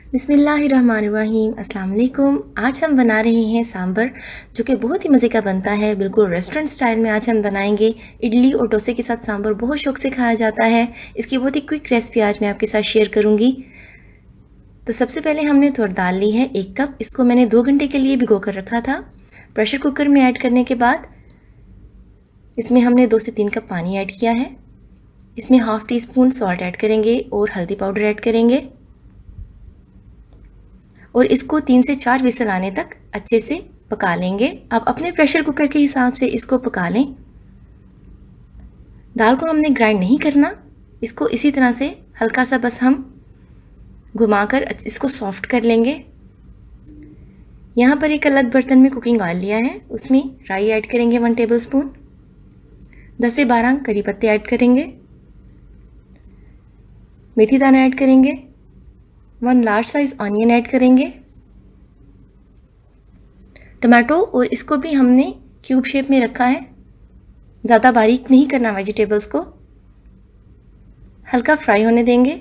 बिस्मिल्लाहिर्रहमानिर्रहीम, अस्सलाम वालेकुम। आज हम बना रहे हैं सांभर, जो कि बहुत ही मज़े का बनता है। बिल्कुल रेस्टोरेंट स्टाइल में आज हम बनाएंगे। इडली और डोसे के साथ सांभर बहुत शौक से खाया जाता है। इसकी बहुत ही क्विक रेसिपी आज मैं आपके साथ शेयर करूंगी। तो सबसे पहले हमने तुअर दाल ली है 1 कप। इसको मैंने 2 घंटे के लिए भिगो कर रखा था। प्रेशर कुकर में ऐड करने के बाद इसमें हमने 2 से 3 कप पानी ऐड किया है। इसमें half tea spoon salt add करेंगे और हल्दी पाउडर ऐड करेंगे और इसको 3 से 4 विसल आने तक अच्छे से पका लेंगे। आप अपने प्रेशर कुकर के हिसाब से इसको पका लें। दाल को हमने ग्राइंड नहीं करना, इसको इसी तरह से हल्का सा बस हम घुमाकर इसको सॉफ्ट कर लेंगे। यहाँ पर एक अलग बर्तन में कुकिंग ऑयल लिया है, उसमें राई ऐड करेंगे 1 टेबल स्पून, 10 से 12 करी पत्ते ऐड करेंगे, मेथी दाना ऐड करेंगे, 1 लार्ज साइज ऑनियन ऐड करेंगे, टमाटो और इसको भी हमने क्यूब शेप में रखा है। ज़्यादा बारीक नहीं करना वेजिटेबल्स को, हल्का फ्राई होने देंगे।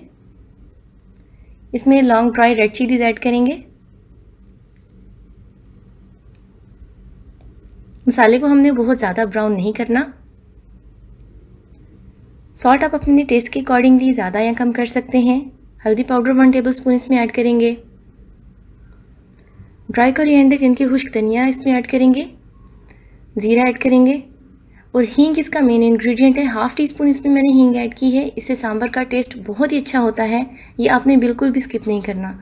इसमें long dry red chillies add करेंगे। मसाले को हमने बहुत ज़्यादा ब्राउन नहीं करना। सॉल्ट आप अपने टेस्ट के अकॉर्डिंगली ज़्यादा या कम कर सकते हैं। हल्दी पाउडर 1 टेबल स्पून इसमें ऐड करेंगे। ड्राई कोरिएंडर यानी कि खुश्क धनिया इसमें ऐड करेंगे। ज़ीरा ऐड करेंगे और हींग इसका मेन इंग्रेडिएंट है। हाफ़ टी स्पून इसमें मैंने हींग ऐड की है। इससे सांभर का टेस्ट बहुत ही अच्छा होता है। ये आपने बिल्कुल भी स्किप नहीं करना।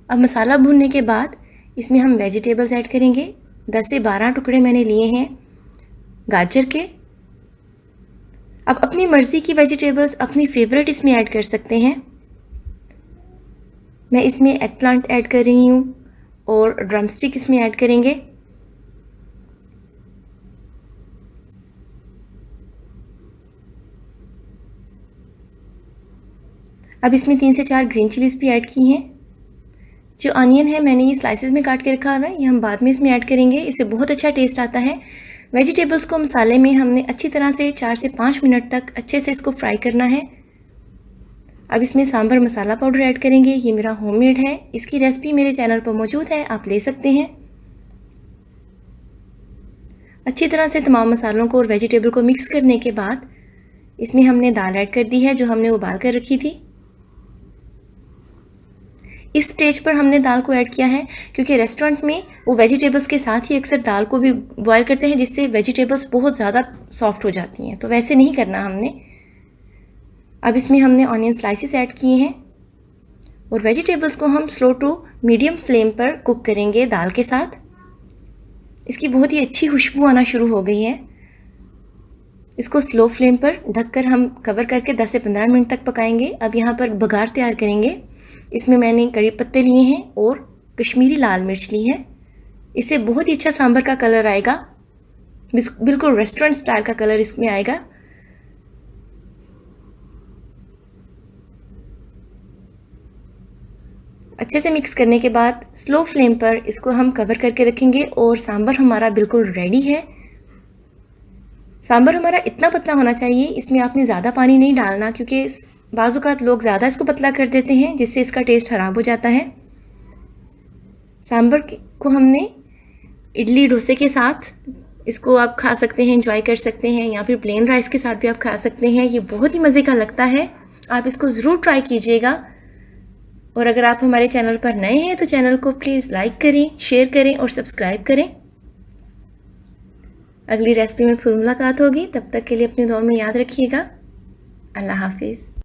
अब मसाला भूनने के बाद इसमें हम वेजिटेबल्स ऐड करेंगे। 10 से 12 टुकड़े मैंने लिए हैं गाजर के। अब अपनी मर्ज़ी की वेजिटेबल्स अपनी फेवरेट इसमें ऐड कर सकते हैं। मैं इसमें एग प्लांट ऐड कर रही हूँ और ड्रमस्टिक इसमें ऐड करेंगे। अब इसमें 3 से 4 ग्रीन चिलीज़ भी ऐड की हैं। जो ऑनियन है मैंने ये स्लाइसेस में काट के रखा हुआ है, ये हम बाद में इसमें ऐड करेंगे। इससे बहुत अच्छा टेस्ट आता है। वेजिटेबल्स को मसाले में हमने अच्छी तरह से 4 से 5 मिनट तक अच्छे से इसको फ्राई करना है। अब इसमें सांभर मसाला पाउडर ऐड करेंगे। ये मेरा होममेड है, इसकी रेसिपी मेरे चैनल पर मौजूद है, आप ले सकते हैं। अच्छी तरह से तमाम मसालों को और वेजिटेबल को मिक्स करने के बाद इसमें हमने दाल ऐड कर दी है जो हमने उबाल कर रखी थी। इस स्टेज पर हमने दाल को ऐड किया है क्योंकि रेस्टोरेंट में वो वेजिटेबल्स के साथ ही अक्सर दाल को भी बॉयल करते हैं, जिससे वेजिटेबल्स बहुत ज़्यादा सॉफ्ट हो जाती हैं। तो वैसे नहीं करना हमने। अब इसमें हमने ऑनियन स्लाइसेस ऐड किए हैं और वेजिटेबल्स को हम स्लो टू मीडियम फ्लेम पर कुक करेंगे दाल के साथ। इसकी बहुत ही अच्छी खुशबू आना शुरू हो गई है। इसको स्लो फ्लेम पर ढककर हम कवर करके 10 से 15 मिनट तक पकाएंगे। अब यहाँ पर बघार तैयार करेंगे। इसमें मैंने कड़ी पत्ते लिए हैं और कश्मीरी लाल मिर्च ली है। इससे बहुत ही अच्छा सांभर का कलर आएगा, बिल्कुल रेस्टोरेंट स्टाइल का कलर इसमें आएगा। अच्छे से मिक्स करने के बाद स्लो फ्लेम पर इसको हम कवर करके रखेंगे और सांभर हमारा बिल्कुल रेडी है। सांभर हमारा इतना पतला होना चाहिए, इसमें आपने ज़्यादा पानी नहीं डालना क्योंकि बाज़ लोग ज़्यादा इसको पतला कर देते हैं जिससे इसका टेस्ट ख़राब हो जाता है। सांभर को हमने इडली डोसे के साथ इसको आप खा सकते हैं, एंजॉय कर सकते हैं, या फिर प्लेन राइस के साथ भी आप खा सकते हैं। ये बहुत ही मज़े का लगता है, आप इसको ज़रूर ट्राई कीजिएगा। और अगर आप हमारे चैनल पर नए हैं तो चैनल को प्लीज़ लाइक करें, शेयर करें और सब्सक्राइब करें। अगली रेसिपी में फिर मुलाकात होगी, तब तक के लिए अपनी दुआ में याद रखिएगा। अल्लाह हाफिज़।